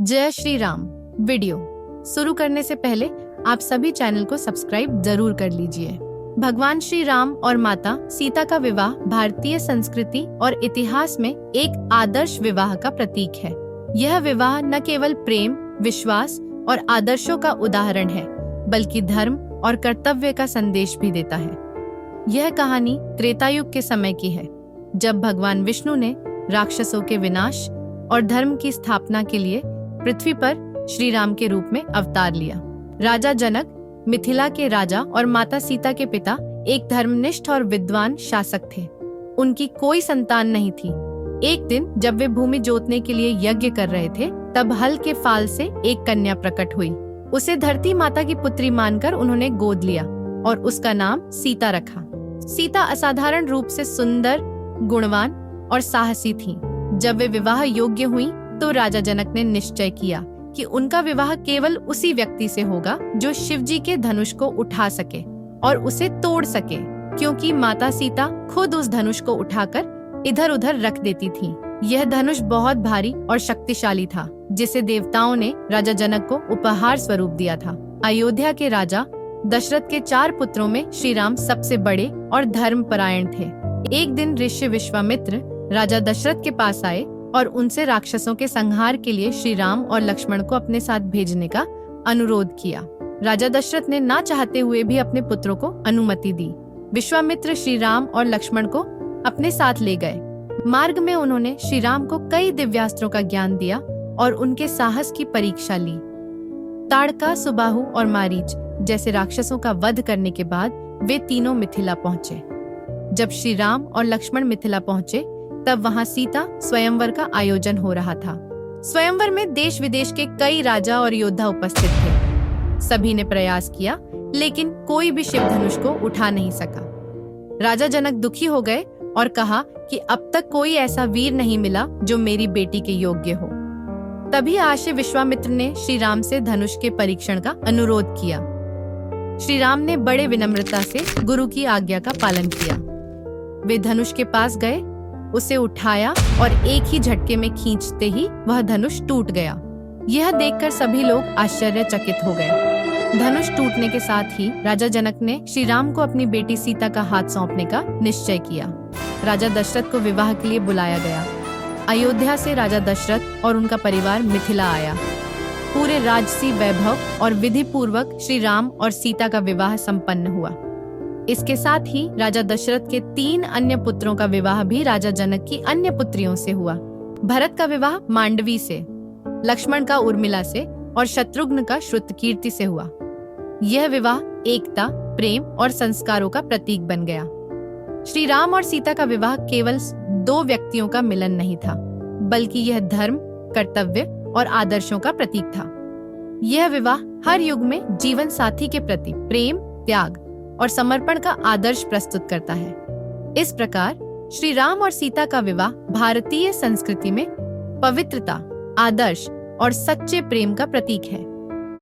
जय श्री राम। वीडियो शुरू करने से पहले आप सभी चैनल को सब्सक्राइब जरूर कर लीजिए। भगवान श्री राम और माता सीता का विवाह भारतीय संस्कृति और इतिहास में एक आदर्श विवाह का प्रतीक है। यह विवाह न केवल प्रेम, विश्वास और आदर्शों का उदाहरण है, बल्कि धर्म और कर्तव्य का संदेश भी देता है। यह कहानी त्रेता युग के समय की है, जब भगवान विष्णु ने राक्षसों के विनाश और धर्म की स्थापना के लिए पृथ्वी पर श्री राम के रूप में अवतार लिया। राजा जनक मिथिला के राजा और माता सीता के पिता एक धर्मनिष्ठ और विद्वान शासक थे। उनकी कोई संतान नहीं थी। एक दिन जब वे भूमि जोतने के लिए यज्ञ कर रहे थे, तब हल के फाल से एक कन्या प्रकट हुई। उसे धरती माता की पुत्री मानकर उन्होंने गोद लिया और उसका नाम सीता रखा। सीता असाधारण रूप से सुंदर, गुणवान और साहसी थी। जब वे विवाह योग्य हुई तो राजा जनक ने निश्चय किया कि उनका विवाह केवल उसी व्यक्ति से होगा जो शिवजी के धनुष को उठा सके और उसे तोड़ सके, क्योंकि माता सीता खुद उस धनुष को उठाकर इधर उधर रख देती थी। यह धनुष बहुत भारी और शक्तिशाली था, जिसे देवताओं ने राजा जनक को उपहार स्वरूप दिया था। अयोध्या के राजा दशरथ के 4 पुत्रों में श्री राम सबसे बड़े और धर्मपरायण थे। एक दिन ऋषि विश्वामित्र राजा दशरथ के पास आए और उनसे राक्षसों के संहार के लिए श्री राम और लक्ष्मण को अपने साथ भेजने का अनुरोध किया। राजा दशरथ ने ना चाहते हुए भी अपने पुत्रों को अनुमति दी। विश्वामित्र श्री राम और लक्ष्मण को अपने साथ ले गए। मार्ग में उन्होंने श्री राम को कई दिव्यास्त्रों का ज्ञान दिया और उनके साहस की परीक्षा ली। ताड़का, सुबाहु और मारीच जैसे राक्षसों का वध करने के बाद वे तीनों मिथिला पहुँचे। जब श्री राम और लक्ष्मण मिथिला पहुँचे, तब वहाँ सीता स्वयंवर का आयोजन हो रहा था। स्वयंवर में देश विदेश के कई राजा और योद्धा उपस्थित थे। सभी ने प्रयास किया, लेकिन कोई भी शिव धनुष को उठा नहीं सका। राजा जनक दुखी हो गए और कहा कि अब तक कोई ऐसा वीर नहीं मिला जो मेरी बेटी के योग्य हो। तभी आशे विश्वामित्र ने श्री राम से धनुष के परीक्षण का अनुरोध किया। श्री राम ने बड़े विनम्रता से गुरु की आज्ञा का पालन किया। वे धनुष के पास गए, उसे उठाया और एक ही झटके में खींचते ही वह धनुष टूट गया। यह देखकर सभी लोग आश्चर्यचकित हो गए। धनुष टूटने के साथ ही राजा जनक ने श्री राम को अपनी बेटी सीता का हाथ सौंपने का निश्चय किया। राजा दशरथ को विवाह के लिए बुलाया गया। अयोध्या से राजा दशरथ और उनका परिवार मिथिला आया। पूरे राजसी वैभव और विधि पूर्वक श्री राम और सीता का विवाह संपन्न हुआ। इसके साथ ही राजा दशरथ के 3 अन्य पुत्रों का विवाह भी राजा जनक की अन्य पुत्रियों से हुआ। भरत का विवाह मांडवी से, लक्ष्मण का उर्मिला से और शत्रुघ्न का श्रुतकीर्ति से हुआ। यह विवाह एकता, प्रेम और संस्कारों का प्रतीक बन गया। श्री राम और सीता का विवाह केवल 2 व्यक्तियों का मिलन नहीं था, बल्कि यह धर्म, कर्तव्य और आदर्शों का प्रतीक था। यह विवाह हर युग में जीवन साथी के प्रति प्रेम, त्याग और समर्पण का आदर्श प्रस्तुत करता है। इस प्रकार श्री राम और सीता का विवाह भारतीय संस्कृति में पवित्रता, आदर्श और सच्चे प्रेम का प्रतीक है।